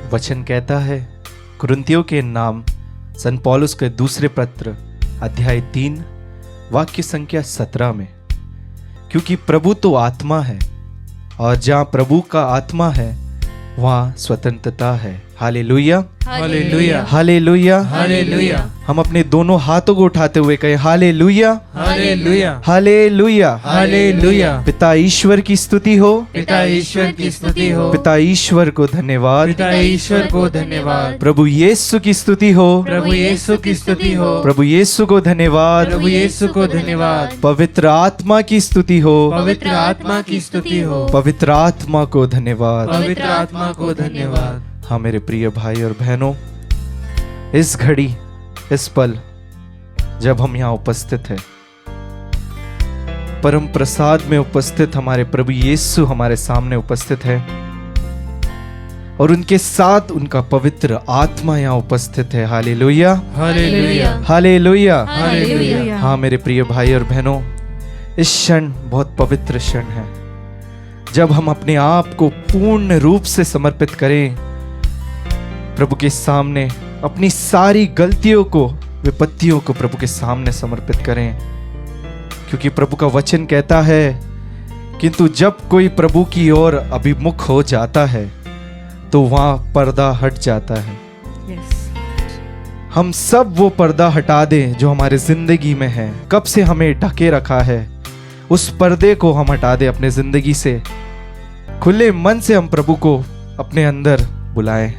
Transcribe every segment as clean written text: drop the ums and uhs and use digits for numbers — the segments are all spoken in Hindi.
वचन कहता है कुरिन्थियों के नाम सन पौलुस के दूसरे पत्र अध्याय 3 वाक्य संख्या 17 में, क्योंकि प्रभु तो आत्मा है और जहाँ प्रभु का आत्मा है वहाँ स्वतंत्रता है। Hallelujah, hallelujah, hallelujah, hallelujah. हम अपने दोनों हाथों को उठाते हुए कहें हालेलुया, हालेलुया, हालेलुया, हालेलुया। पिता ईश्वर की स्तुति हो, पिता ईश्वर की स्तुति हो, पिता ईश्वर को धन्यवाद, पिता ईश्वर को धन्यवाद। प्रभु यीशु की स्तुति हो, प्रभु यीशु की स्तुति हो, प्रभु यीशु को धन्यवाद, प्रभु यीशु को धन्यवाद। पवित्र आत्मा की स्तुति हो, पवित्र आत्मा की स्तुति हो, पवित्र आत्मा को धन्यवाद। पवित्र आत्मा को धन्यवाद। हाँ मेरे प्रिय भाई और बहनों, इस घड़ी इस पल जब हम यहाँ उपस्थित हैं, परम प्रसाद में उपस्थित हमारे प्रभु यीशु हमारे सामने उपस्थित है और उनके साथ उनका पवित्र आत्मा यहाँ उपस्थित है। Hallelujah, hallelujah, hallelujah, hallelujah. हाँ मेरे प्रिय भाई और बहनों, इस क्षण बहुत पवित्र क्षण है जब हम अपने आप को पूर्ण रूप से समर्पित करें प्रभु के सामने, अपनी सारी गलतियों को, विपत्तियों को प्रभु के सामने समर्पित करें, क्योंकि प्रभु का वचन कहता है किंतु जब कोई प्रभु की ओर अभिमुख हो जाता है तो वहां पर्दा हट जाता है। हम सब वो पर्दा हटा दें जो हमारे जिंदगी में है, कब से हमें ढके रखा है, उस पर्दे को हम हटा दें अपने जिंदगी से। खुले मन से हम प्रभु को अपने अंदर बुलाएं,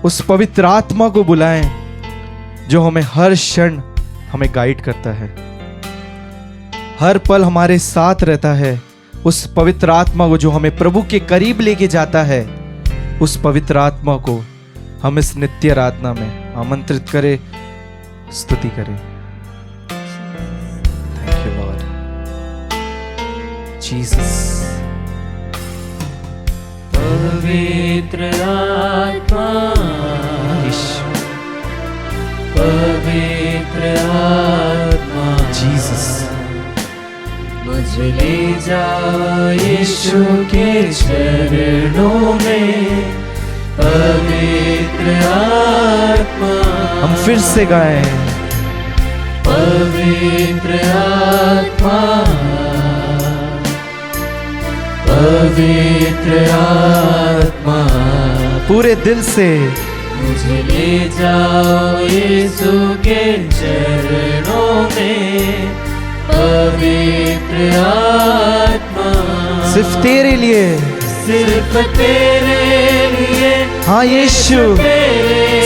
उस पवित्र आत्मा को बुलाएं जो हमें हर क्षण हमें गाइड करता है, हर पल हमारे साथ रहता है। उस पवित्र आत्मा को जो हमें प्रभु के करीब लेके जाता है, उस पवित्र आत्मा को हम इस नित्य आराधना में आमंत्रित करें, स्तुति करें। Thank you Lord Jesus. पवित्र आत्मा, पवित्र आत्मा, जीसस मुझे ले जाओ यीशु के चरणों में। पवित्र आत्मा, हम फिर से गाएं, पवित्र आत्मा, पवित्र आत्मा, पूरे दिल से मुझे ले जाओ यीशु के चरणों में। पवित्र आत्मा, सिर्फ तेरे लिए, सिर्फ तेरे लिए। हाँ यीशु,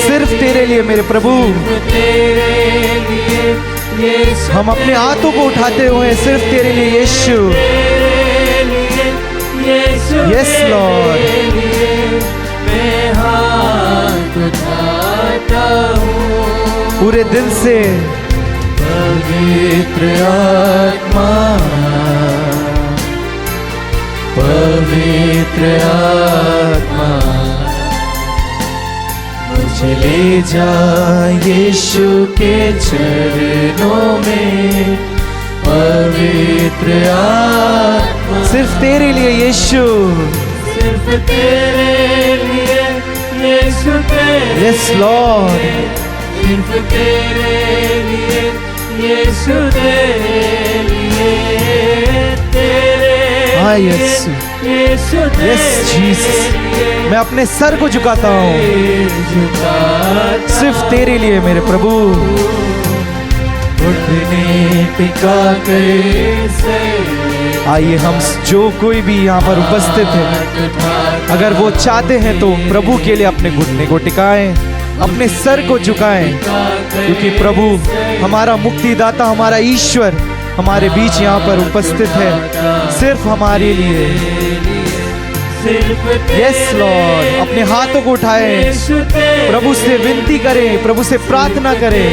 सिर्फ तेरे लिए मेरे प्रभु। तेरे लिए यीशु, हम अपने हाथों को उठाते हुए सिर्फ तेरे लिए यीशु। यस लॉर्ड, मैं हाथ उठाता हूँ पूरे दिल से। पवित्र आत्मा, पवित्र आत्मा, मुझे ले जा यीशु के चरणों में। पवित्र आत्मा, सिर्फ तेरे लिए यीशु। सिर्फ तेरे लिए यीशु, तेरे यस लॉर्ड, सिर्फ तेरे लिए यीशु, तेरे लिए, तेरे हाँ यीशु, यीशु, यस जीसस। मैं अपने सर को झुकाता हूँ सिर्फ तेरे लिए मेरे प्रभु। उठने टिका कैसे, आइए हम जो कोई भी यहाँ पर उपस्थित है, अगर वो चाहते हैं तो प्रभु के लिए अपने घुटने को टिकाएं, अपने सर को झुकाएं, क्योंकि प्रभु हमारा मुक्तिदाता, हमारा ईश्वर हमारे बीच यहाँ पर उपस्थित है सिर्फ हमारे लिए। यस लॉर्ड, अपने हाथों को उठाएं, प्रभु से विनती करें, प्रभु से प्रार्थना करें।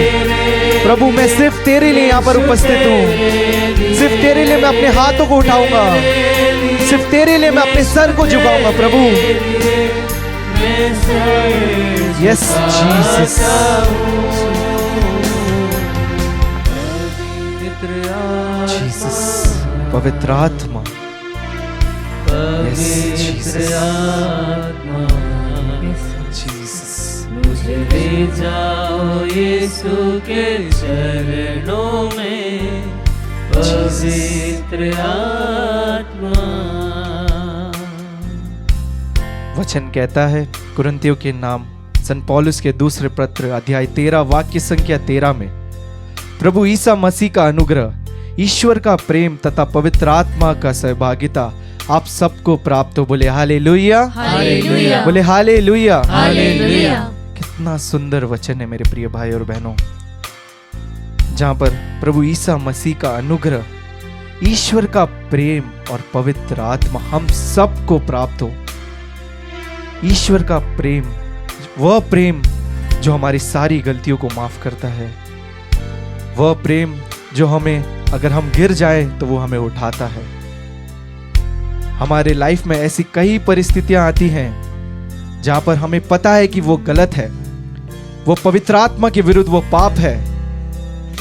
प्रभु मैं सिर्फ तेरे लिए यहाँ पर उपस्थित हूँ, सिर्फ तेरे लिए मैं अपने हाथों को उठाऊंगा, सिर्फ तेरे लिए मैं अपने सर को झुकाऊंगा प्रभु। यस जीसस, जीसस, पवित्र आत्मा। यस पवित्र आत्मा जीसस। मुझे ले जाओ यीशु के चरणों में, पवित्र आत्मा। वचन कहता है कुरिन्थियों के नाम संत पौलुस के दूसरे पत्र अध्याय 13 वाक्य संख्या 13 में, प्रभु ईसा मसीह का अनुग्रह, ईश्वर का प्रेम तथा पवित्र आत्मा का सहभागिता आप सबको प्राप्त हो। बोले हालेलुया, हालेलुया, बोले हालेलुया, हालेलुया। कितना सुंदर वचन है मेरे प्रिय भाई और बहनों, जहां पर प्रभु ईसा मसीह का अनुग्रह, ईश्वर का प्रेम और पवित्र आत्मा हम सबको प्राप्त हो। ईश्वर का प्रेम, वह प्रेम जो हमारी सारी गलतियों को माफ करता है, वह प्रेम जो हमें अगर हम गिर जाएं तो वो हमें उठाता है। हमारे लाइफ में ऐसी कई परिस्थितियां आती हैं जहां पर हमें पता है कि वो गलत है, वो पवित्र आत्मा के विरुद्ध वो पाप है,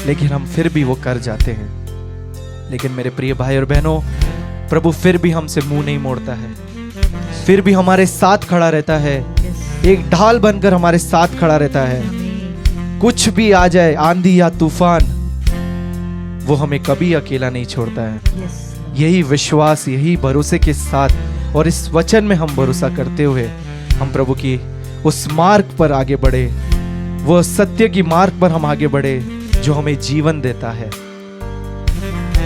लेकिन हम फिर भी वो कर जाते हैं। लेकिन मेरे प्रिय भाई और बहनों, प्रभु फिर भी हमसे मुंह नहीं मोड़ता है, फिर भी हमारे साथ खड़ा रहता है, एक ढाल बनकर हमारे साथ खड़ा रहता है। कुछ भी आ जाए, आंधी या तूफान, वो हमें कभी अकेला नहीं छोड़ता है। यही विश्वास, यही भरोसे के साथ और इस वचन में हम भरोसा करते हुए हम प्रभु की उस मार्ग पर आगे बढ़े, वो सत्य की मार्ग पर हम आगे बढ़े जो हमें जीवन देता है।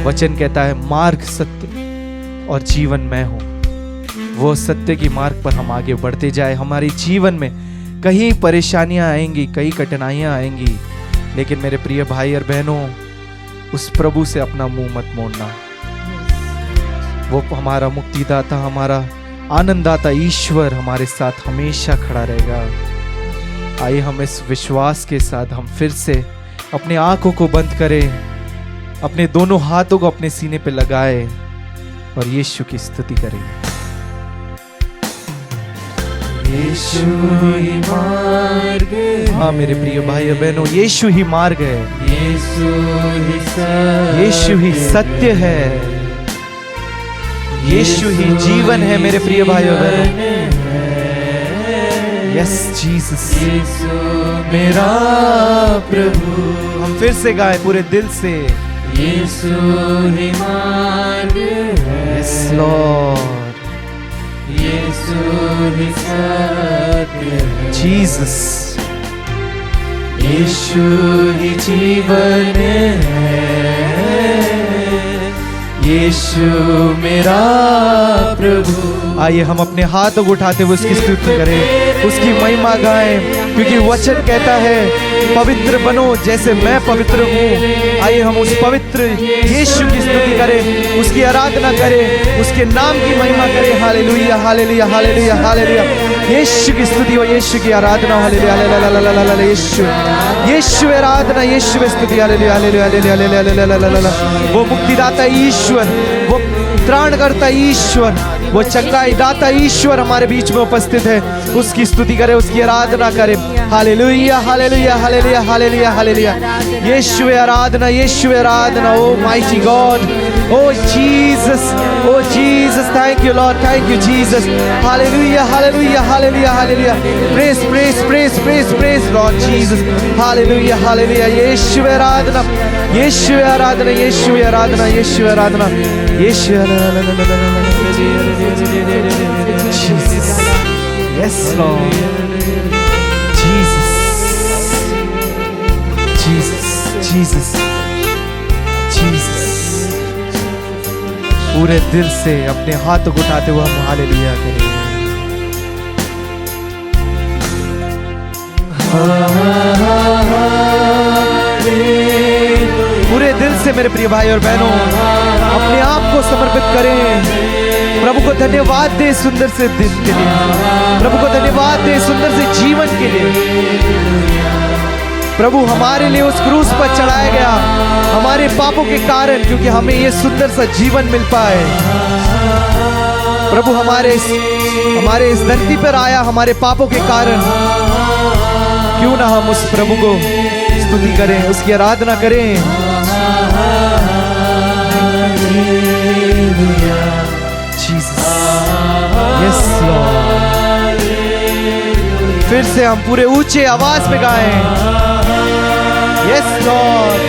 वचन कहता है मार्ग, सत्य और जीवन मैं हूं। वो सत्य की मार्ग पर हम आगे बढ़ते जाए। हमारे जीवन में कई परेशानियां आएंगी, कई कठिनाइयां आएंगी, लेकिन मेरे प्रिय भाई और बहनों, उस प्रभु से अपना मुंह मत मोड़ना। वो हमारा मुक्तिदाता, हमारा आनंददाता ईश्वर हमारे साथ हमेशा खड़ा रहेगा। आइए हम इस विश्वास के साथ हम फिर से अपने आंखों को बंद करें, अपने दोनों हाथों को अपने सीने पे लगाए और यीशु की स्तुति करें। यीशु ही मार्ग, हाँ मेरे प्रिय भाई और बहनों, यीशु ही मार्ग है, यीशु ही सत्य, यीशु ही सत्य है, यीशु ही जीवन है मेरे प्रिय भाई और बहनों। यस जीसस, यीशु मेरा प्रभु, हम फिर से गाएं पूरे दिल से, यीशु ही मार्ग है, यस लॉर्ड, यीशु ही सत्य है, जीसस, यीशु ही जीवन है, यीशु मेरा प्रभु। आइए हम अपने हाथों को उठाते हुए उसकी स्तुति करें, उसकी महिमा गाएं, क्योंकि वचन कहता है पवित्र बनो जैसे मैं पवित्र हूँ। आइए हम उस पवित्र यीशु की स्तुति करें, उसकी आराधना करें, उसके नाम की महिमा करें। Hallelujah, hallelujah, hallelujah, hallelujah. Yeshu की स्तुति हो, यीशु की आराधना हो। हालेलुया, हालेलुया, यीशु, यीशु आराधना, यीशु स्तुति। Hallelujah, hallelujah, hallelujah, hallelujah. वो मुक्तिदाता ईश्वर, वो त्राणकर्ता ईश्वर, वो चंगाई दाता ईश्वर हमारे बीच में उपस्थित है। उसकी स्तुति करें, उसकी आराधना करें। Hallelujah, hallelujah, hallelujah, hallelujah, hallelujah. यीशु आराधना, यीशु आराधना। O mighty God, O Jesus, O Jesus, thank you Lord, thank you Jesus. Hallelujah, hallelujah, hallelujah, hallelujah. Praise, praise, praise, praise, praise Lord Jesus. Hallelujah, hallelujah. यीशु आराधना, यीशु आराधना, यीशु आराधना, यीशु आराधना, यीशु आराधना। Jesus, yes Lord, Jesus, Jesus, Jesus, Jesus। पूरे दिल से अपने हाथों को उठाते हुए हम हालेलुया करें। पूरे दिल से मेरे प्रिय भाई और बहनों अपने आप को समर्पित करें। प्रभु को धन्यवाद दे सुंदर से दिन के लिए, प्रभु को धन्यवाद दे सुंदर से जीवन के लिए। प्रभु हमारे लिए उस क्रूस पर चढ़ाया गया हमारे पापों के कारण, क्योंकि हमें ये सुंदर सा जीवन मिल पाए। प्रभु हमारे इस धरती पर आया हमारे पापों के कारण। क्यों ना हम उस प्रभु को स्तुति करें, उसकी आराधना करें। Jesus, yes फिर से हम पूरे ऊंचे आवाज में गाएं, yes Lord,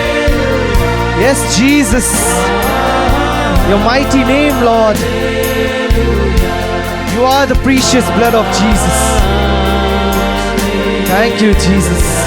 yes Jesus, your mighty name Lord, you are the precious blood of Jesus. Thank you Jesus.